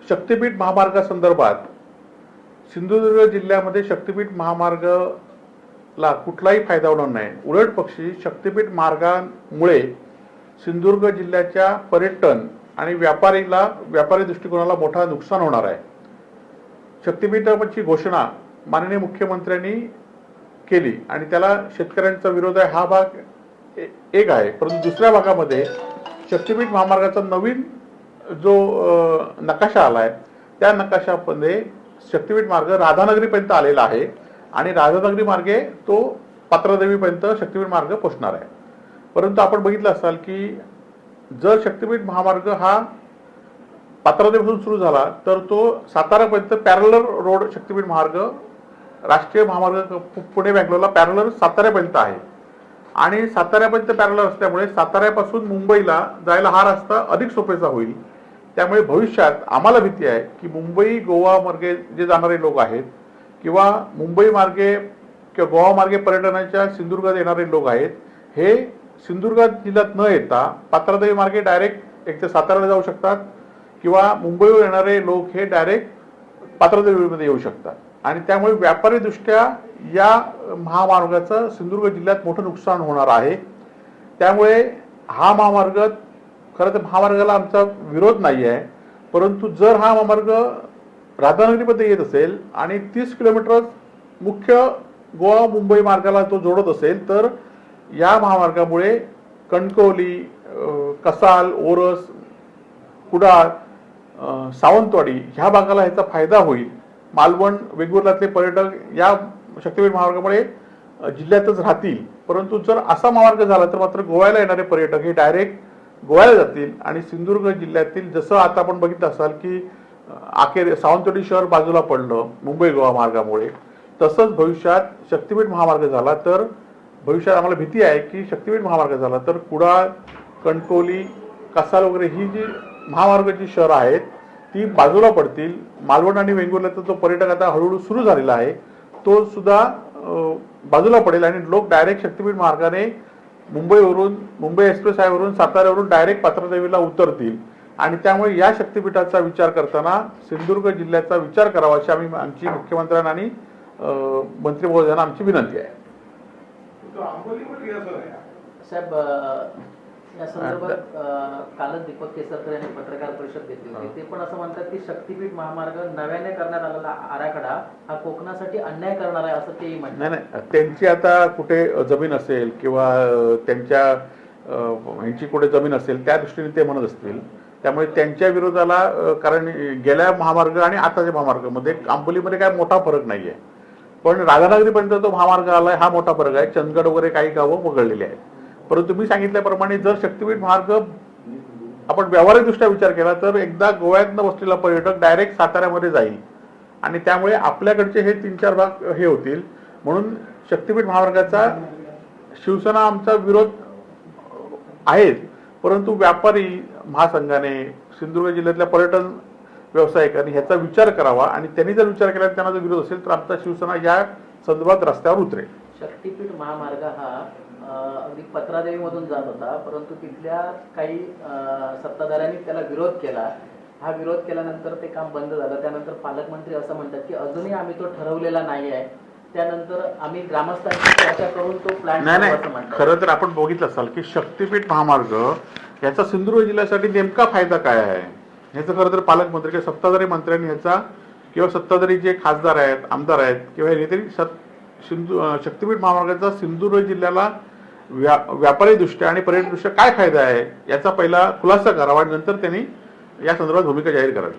शक्तीपीठ महामार्गासंदर्भात सिंधुदुर्ग जिल्ह्यामध्ये शक्तीपीठ महामार्गाला कुठलाही फायदा होणार नाही। उलट पक्षी शक्तीपीठ मार्गामुळे सिंधुदुर्ग जिल्ह्याच्या पर्यटन आणि व्यापारी दृष्टिकोनाला मोठा नुकसान होणार आहे। शक्तीपीठाची घोषणा माननीय मुख्यमंत्र्यांनी केली आणि त्याला शेतकऱ्यांचा विरोध आहे, हा भाग एक आहे। परंतु दुसऱ्या भागामध्ये शक्तीपीठ महामार्गाचा नवीन जो नकाशा आलाय त्या नकाशामध्ये शक्तीपीठ मार्ग राधानगरीपर्यंत आलेला आहे आणि राधानगरी मार्गे तो पात्रदेवीपर्यंत शक्तीपीठ मार्ग पोहोचणार आहे। परंतु आपण बघितलं असाल की जर शक्तीपीठ महामार्ग हा पात्रदेवीपासून सुरू झाला तर तो सातारापर्यंत पॅरलर रोड शक्तीपीठ मार्ग राष्ट्रीय महामार्ग पुणे बँगलोरला पॅरलर साताऱ्यापर्यंत आहे आणि साताऱ्यापर्यंत पॅरलर असल्यामुळे साताऱ्यापासून मुंबईला जायला हा रस्ता अधिक सोपेचा होईल। त्यामुळे भविष्यात आम्हाला भीती आहे की मुंबई गोवा मार्गे जे जाणारे लोक आहेत किंवा मुंबई मार्गे किंवा गोवा मार्गे पर्यटनाच्या सिंधुदुर्गात येणारे लोक आहेत, हे सिंधुदुर्ग जिल्ह्यात न येता पात्रदेवी मार्गे डायरेक्ट एक तर साताऱ्याला जाऊ शकतात किंवा मुंबईवर येणारे लोक हे डायरेक्ट पात्रदेवीमध्ये येऊ शकतात आणि त्यामुळे व्यापारी दृष्ट्या या महामार्गाचं सिंधुदुर्ग जिल्ह्यात मोठं नुकसान होणार आहे। त्यामुळे हा महामार्ग खरं तर महामार्गाला आमचा विरोध नाही आहे, परंतु जर हा महामार्ग राधानगरीमध्ये येत असेल आणि 30 किलोमीटर मुख्य गोवा मुंबई मार्गाला तो जोडत असेल तर या महामार्गामुळे कणकवली, कसाल, ओरस, कुडाळ, सावंतवाडी ह्या भागाला ह्याचा फायदा होईल। मालवण, वेंगुर्ल्यातले पर्यटक या शक्तीपीठ महामार्गामुळे जिल्ह्यातच राहतील। परंतु जर असा महामार्ग झाला तर मात्र गोव्याला येणारे पर्यटक हे डायरेक्ट गोव्याला जातील आणि सिंधुदुर्ग जिल्ह्यातील जसं आता आपण बघितलं असाल की अखेर सावंतवाडी शहर बाजूला पडलं मुंबई गोवा मार्गामुळे, तसंच भविष्यात शक्तीपीठ महामार्ग झाला तर भविष्यात आम्हाला भीती आहे की शक्तीपीठ महामार्ग झाला तर कुडाळ, कणकवली, कसाल वगैरे ही जी महामार्गाची शहरं आहेत ती बाजूला पडतील। मालवण आणि वेंगुर्ल्याचा जो पर्यटक आता हळूहळू सुरू झालेला आहे तो सुद्धा बाजूला पडेल आणि लोक डायरेक्ट शक्तीपीठ मार्गाने मुंबई एक्सप्रेस हायवेवरून साताऱ्यावरून डायरेक्ट पात्रदेवीला उतरतील आणि त्यामुळे या शक्तीपीठाचा विचार करताना सिंधुदुर्ग जिल्ह्याचा विचार करावा अशी आमची मुख्यमंत्र्यांना आणि मंत्री महोदयांना आमची विनंती आहे। साहेब, या संदर्भात कालच दीपक केसरकर यांनी पत्रकार परिषद घेतली होती। ते पण असं म्हणतात की शक्तीपीठ महामार्ग नव्याने करण्यात आलेला आराखडा हा कोकणासाठी अन्याय करणार आहे असं तेही म्हणतात। नाही, त्यांची आता कुठे जमीन असेल किंवा त्यांच्या ह्यांची कुठे जमीन असेल त्या दृष्टीने ते म्हणत असतील। त्यामुळे त्यांच्या विरोधाला कारण गेल्या महामार्ग आणि आताच्या महामार्गामध्ये आंबोलीमध्ये काय मोठा फरक नाहीये, पण राधानगरीपर्यंत तो महामार्ग आलाय हा मोठा फरक आहे। चंदगड वगैरे काही गावं वगळलेली आहेत। परंतु मी सांगितल्याप्रमाणे जर शक्तीपीठ मार्ग आपण व्यावहारिकदृष्ट्या विचार केला तर एकदा गोव्यातनं बसलेला पर्यटक डायरेक्ट साताऱ्यामध्ये जाईल आणि त्यामुळे आपल्याकडचे हे 3-4 भाग हे होतील। म्हणून शक्तीपीठ महामार्गाचा शिवसेना आमचा विरोध आहे, परंतु व्यापारी महासंघाने सिंधुदुर्ग जिल्ह्यातल्या पर्यटन व्यावसायिकांनी ह्याचा विचार करावा आणि त्यांनी जर विचार केला त्यांना जर विरोध असेल तर आमचा शिवसेना या संदर्भात रस्त्यावर उतरेल। शक्तीपीठ महामार्ग हा अगदी पत्रादेवीमधून जात होता, परंतु तिथल्या काही सत्ताधाऱ्यांनी त्याला विरोध केला। हा विरोध केल्यानंतर ते काम बंद झालं। त्यानंतर पालकमंत्री असं म्हणतात की अजूनही आम्ही तो ठरवलेला नाही आहे, त्यानंतर आम्ही ग्रामस्थांशी चर्चा करून तो प्लॅन नाही, खरं तर आपण बघितलं असाल की शक्तीपीठ महामार्ग याचा सिंधुदुर्ग जिल्ह्यासाठी नेमका फायदा काय आहे ह्याचं खरं तर पालकमंत्री किंवा सत्ताधारी मंत्र्यांनी ह्याचा किंवा सत्ताधारी जे खासदार आहेत, आमदार आहेत किंवा हे तरी शक्तीपीठ महामार्गाचा सिंधुदुर्ग जिल्ह्याला व्यापारी दृष्ट्या आणि पर्यटन दृष्ट्या काय फायदा आहे याचा पहिला खुलासा करावा आणि नंतर त्यांनी या संदर्भात भूमिका जाहीर करावी।